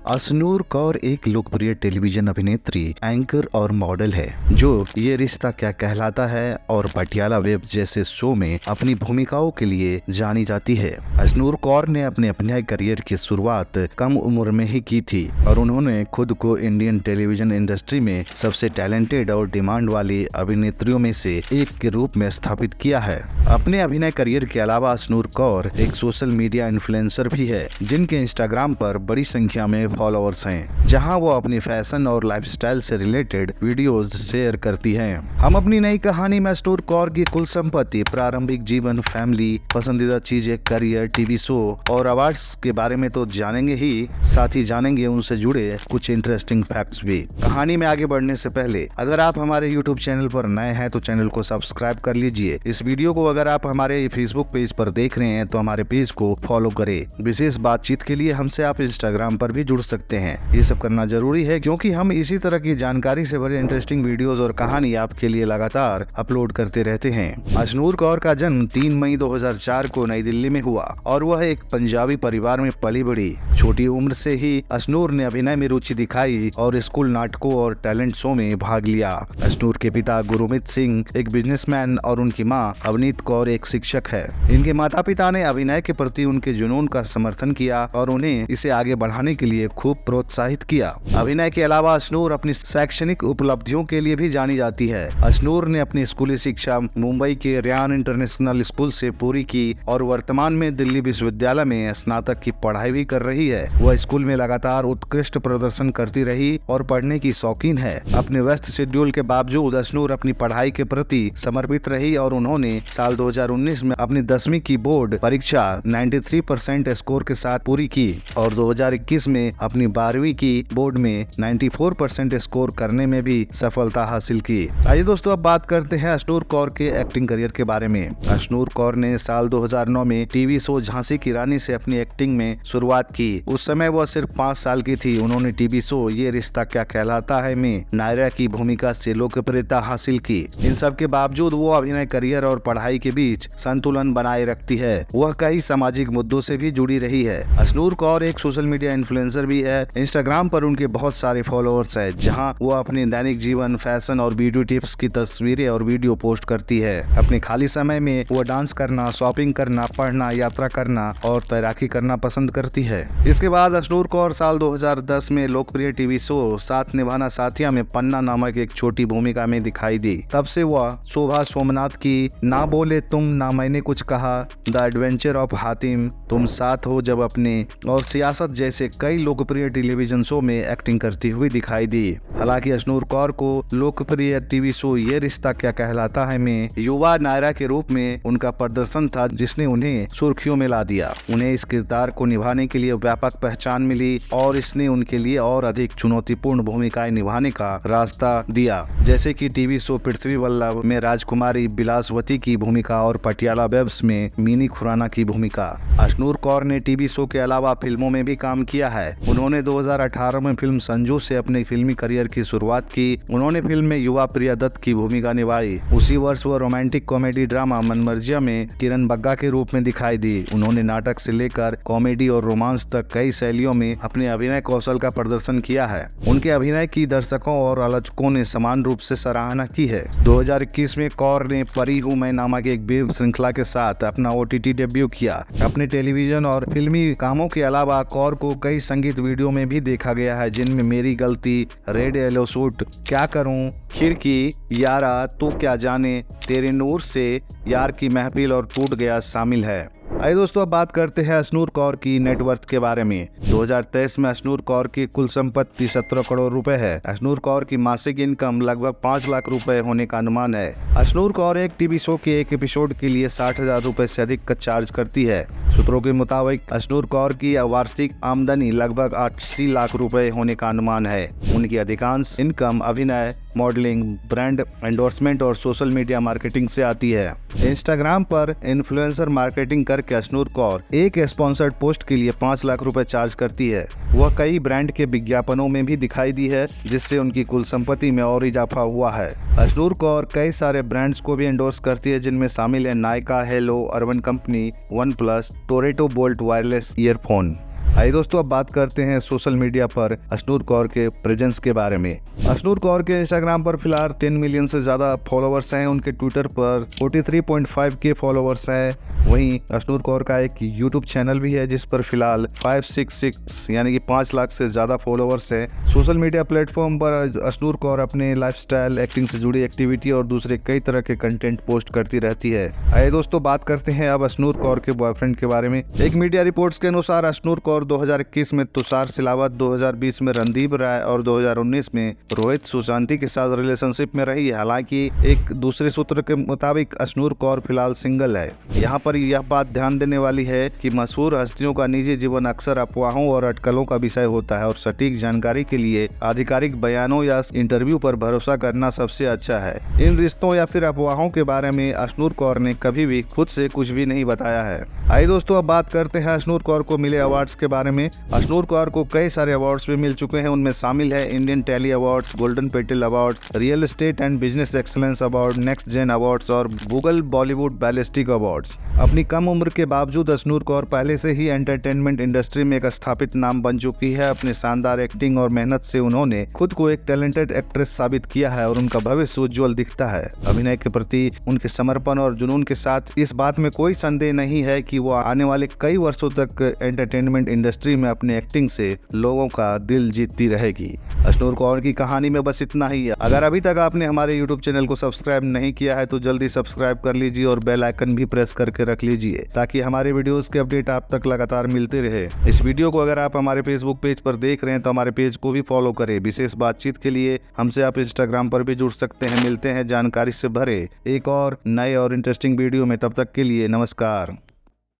अशनूर कौर एक लोकप्रिय टेलीविजन अभिनेत्री, एंकर और मॉडल है जो ये रिश्ता क्या कहलाता है और पटियाला वेब जैसे शो में अपनी भूमिकाओं के लिए जानी जाती है। अशनूर कौर ने अपने अभिनय करियर की शुरुआत कम उम्र में ही की थी और उन्होंने खुद को इंडियन टेलीविजन इंडस्ट्री में सबसे टैलेंटेड और डिमांड वाली अभिनेत्रियों में से एक के रूप में स्थापित किया है। अपने अभिनय करियर के अलावा अशनूर कौर एक सोशल मीडिया इन्फ्लुएंसर भी है जिनके इंस्टाग्राम पर बड़ी संख्या में फॉलोअर्स हैं, जहां वो अपनी फैशन और लाइफस्टाइल से रिलेटेड वीडियोस शेयर करती हैं। हम अपनी नई कहानी में अशनूर कौर की कुल संपत्ति, प्रारंभिक जीवन, फैमिली, पसंदीदा चीजें, करियर, टीवी शो और अवार्ड्स के बारे में तो जानेंगे ही, साथ ही जानेंगे उनसे जुड़े कुछ इंटरेस्टिंग फैक्ट्स भी। कहानी में आगे बढ़ने से पहले अगर आप हमारे यूट्यूब चैनल पर नए हैं तो चैनल को सब्सक्राइब कर लीजिए। इस वीडियो को अगर आप हमारे फेसबुक पेज पर देख रहे हैं तो हमारे पेज को फॉलो करें। विशेष बातचीत के लिए हमसे आप इंस्टाग्राम पर भी जुड़ सकते हैं। ये सब करना जरूरी है क्योंकि हम इसी तरह की जानकारी से भरे इंटरेस्टिंग वीडियोस और कहानी आपके लिए लगातार अपलोड करते रहते हैं। अशनूर कौर का जन्म 3 मई 2004 को नई दिल्ली में हुआ और वह एक पंजाबी परिवार में पली बढ़ी। छोटी उम्र से ही अशनूर ने अभिनय में रुचि दिखाई और स्कूल नाटकों और टैलेंट शो में भाग लिया। अशनूर के पिता गुरमीत सिंह एक बिजनेसमैन और उनकी मां अवनीत कौर एक शिक्षक है। इनके माता पिता ने अभिनय के प्रति उनके जुनून का समर्थन किया और उन्हें इसे आगे बढ़ाने के लिए खूब प्रोत्साहित किया। अभिनय के अलावा अशनूर अपनी शैक्षणिक उपलब्धियों के लिए भी जानी जाती है। अशनूर ने अपनी स्कूली शिक्षा मुंबई के रियान इंटरनेशनल स्कूल से पूरी की और वर्तमान में दिल्ली विश्वविद्यालय में स्नातक की पढ़ाई भी कर रही है। वह स्कूल में लगातार उत्कृष्ट प्रदर्शन करती रही और पढ़ने की शौकीन है। अपने व्यस्त शेड्यूल के बावजूद अशनूर अपनी पढ़ाई के प्रति समर्पित रही और उन्होंने साल 2019 में अपनी 10वीं की बोर्ड परीक्षा 93% स्कोर के साथ पूरी की और 2021 में अपनी 12वीं की बोर्ड में 94% स्कोर करने में भी सफलता हासिल की। आइए दोस्तों अब बात करते हैं अशनूर कौर के एक्टिंग करियर के बारे में। अशनूर कौर ने साल 2009 में टीवी शो झांसी की रानी से अपनी एक्टिंग में शुरुआत की। उस समय वह सिर्फ 5 साल की थी। उन्होंने टीवी शो ये रिश्ता क्या कहलाता है में नायरा की भूमिका से लोकप्रियता हासिल की। इन सब के बावजूद वो अभिनय करियर और पढ़ाई के बीच संतुलन बनाए रखती है। वह कई सामाजिक मुद्दों से भी जुड़ी रही है। अशनूर कौर एक सोशल मीडिया इन्फ्लुएंसर भी है। इंस्टाग्राम पर उनके बहुत सारे फॉलोअर्स हैं, जहां वो अपने दैनिक जीवन, फैशन और ब्यूटी टिप्स की तस्वीरें और वीडियो पोस्ट करती है। अपने खाली समय में वो डांस करना, शॉपिंग करना, पढ़ना, यात्रा करना और तैराकी करना पसंद करती है। इसके बाद अशनूर कौर साल 2010 में लोकप्रिय टीवी शो साथ निभाना साथिया में पन्ना नामक एक छोटी भूमिका में दिखाई दी। तब से वह शोभा सोमनाथ की ना बोले तुम ना मैंने कुछ कहा, द एडवेंचर ऑफ हातिम, तुम साथ हो जब अपने और सियासत जैसे कई लोकप्रिय टेलीविजन शो में एक्टिंग करती हुई दिखाई दी। हालांकि अशनूर कौर को लोकप्रिय टीवी शो ये रिश्ता क्या कहलाता है में युवा नायरा के रूप में उनका प्रदर्शन था, जिसने उन्हें सुर्खियों में ला दिया। उन्हें इस किरदार को निभाने के लिए व्यापक पहचान मिली और इसने उनके लिए और अधिक चुनौतीपूर्ण भूमिकाएं निभाने का रास्ता दिया, जैसे कि टीवी शो पृथ्वी वल्लभ में राजकुमारी बिलासवती की भूमिका और पटियाला वेब्स में मीनी खुराना की भूमिका। अशनूर कौर ने टीवी शो के अलावा फिल्मों में भी काम किया है। उन्होंने 2018 में फिल्म संजू से अपने फिल्मी करियर की शुरुआत की। उन्होंने फिल्म में युवा प्रिया दत्त की भूमिका निभाई। उसी वर्ष वो रोमांटिक कॉमेडी ड्रामा मनमर्जिया में किरण बग्गा के रूप में दिखाई दी। उन्होंने नाटक से लेकर कॉमेडी और रोमांस तक कई शैलियों में अपने अभिनय कौशल का प्रदर्शन किया है। उनके अभिनय की दर्शकों और आलोचकों ने समान रूप से सराहना की है। 2021 में कौर ने परी हूँ मैं नामक एक वेब श्रृंखला के साथ अपना OTT डेब्यू किया। अपने टेलीविजन और फिल्मी कामों के अलावा कौर को कई संगीत वीडियो में भी देखा गया है, जिनमें मेरी गलती, रेड येलो सूट, क्या करूं, खिड़की, यारा, तू क्या जाने, तेरे नूर से, यार की महफिल और टूट गया शामिल है। आइए दोस्तों अब बात करते हैं अशनूर कौर की नेटवर्थ के बारे में। 2023 में अशनूर कौर की कुल संपत्ति 17 करोड़ रुपए है। अशनूर कौर की मासिक इनकम लगभग 5 लाख रुपए होने का अनुमान है। अशनूर कौर एक टीवी शो के एक एपिसोड के लिए 60,000 रुपए से अधिक का चार्ज करती है। सूत्रों के मुताबिक अशनूर कौर की वार्षिक आमदनी लगभग 80 लाख रुपए होने का अनुमान है। उनकी अधिकांश इनकम अभिनय, मॉडलिंग, ब्रांड एंडोर्समेंट और सोशल मीडिया मार्केटिंग से आती है। इंस्टाग्राम पर इन्फ्लुएंसर मार्केटिंग करके अशनूर कौर एक स्पॉन्सर्ड पोस्ट के लिए 5 लाख रुपए चार्ज करती है। वह कई ब्रांड के विज्ञापनों में भी दिखाई दी है, जिससे उनकी कुल संपत्ति में और इजाफा हुआ है। अशनूर कौर कई सारे ब्रांड्स को भी एंडोर्स करती है, जिनमें शामिल है Nykaa, hello, urban company, one plus, Toretto bolt wireless earphone. आइए दोस्तों, अब बात करते हैं सोशल मीडिया पर अशनूर कौर के प्रेजेंस के बारे में। अशनूर कौर के इंस्टाग्राम पर फिलहाल 10 मिलियन से ज्यादा फॉलोअर्स हैं। उनके ट्विटर पर 43.5K फॉलोअर्स हैं। वहीं अशनूर कौर का एक यूट्यूब चैनल भी है जिस पर फिलहाल 566 यानी कि 5 लाख से ज्यादा फॉलोअर्स हैं। सोशल मीडिया प्लेटफॉर्म पर अशनूर कौर अपने लाइफस्टाइल, एक्टिंग से जुड़ी एक्टिविटी और दूसरे कई तरह के कंटेंट पोस्ट करती रहती है। आइए दोस्तों, बात करते हैं अब अशनूर कौर के बॉयफ्रेंड के बारे में। एक मीडिया रिपोर्ट्स के अनुसार अशनूर कौर 2021 में तुषार सिलावत, 2020 में रणदीप राय और 2019 में रोहित सुशांति के साथ रिलेशनशिप में रही है। हालांकि एक दूसरे सूत्र के मुताबिक अशनूर कौर फिलहाल सिंगल है। यहाँ पर यह बात ध्यान देने वाली है कि मशहूर हस्तियों का निजी जीवन अक्सर अफवाहों और अटकलों का विषय होता है और सटीक जानकारी के लिए आधिकारिक बयानों या इंटरव्यू पर भरोसा करना सबसे अच्छा है। इन रिश्तों या फिर अफवाहों के बारे में अशनूर कौर ने कभी भी खुद से कुछ भी नहीं बताया है। आइए दोस्तों, अब बात करते हैं अशनूर कौर को मिले अवार्ड्स के बारे में। अशनूर कौर को कई सारे अवार्ड्स भी मिल चुके हैं। उनमें शामिल है Indian Telly Awards, Golden Petal Award, Real Estate and Business Excellence Award, Next Gen Awards और गूगल बॉलीवुड बैलिस्टिक अवार्ड्स। अपनी कम उम्र के बावजूद अशनूर कौर पहले से ही एंटरटेनमेंट इंडस्ट्री में एक स्थापित नाम बन चुकी है। अपने शानदार एक्टिंग और मेहनत से उन्होंने खुद को एक टैलेंटेड एक्ट्रेस साबित किया है और उनका भविष्य उज्जवल दिखता है। अभिनय के प्रति उनके समर्पण और जुनून के साथ इस बात में कोई संदेह नहीं है कि वो आने वाले कई वर्षों तक एंटरटेनमेंट इंडस्ट्री में अपने एक्टिंग से लोगों का दिल जीतती रहेगी। अशनूर कौर की कहानी में बस इतना ही है। अगर अभी तक आपने हमारे YouTube चैनल को सब्सक्राइब नहीं किया है तो जल्दी सब्सक्राइब कर लीजिए और बेल आइकन भी प्रेस करके रख लीजिए ताकि हमारे वीडियोस के अपडेट आप तक लगातार मिलते रहे। इस वीडियो को अगर आप हमारे फेसबुक पेज पर देख रहे हैं तो हमारे पेज को भी फॉलो करें। विशेष बातचीत के लिए हमसे आप इंस्टाग्राम पर भी जुड़ सकते हैं। मिलते हैं जानकारी से भरे एक और नए और इंटरेस्टिंग वीडियो में। तब तक के लिए नमस्कार।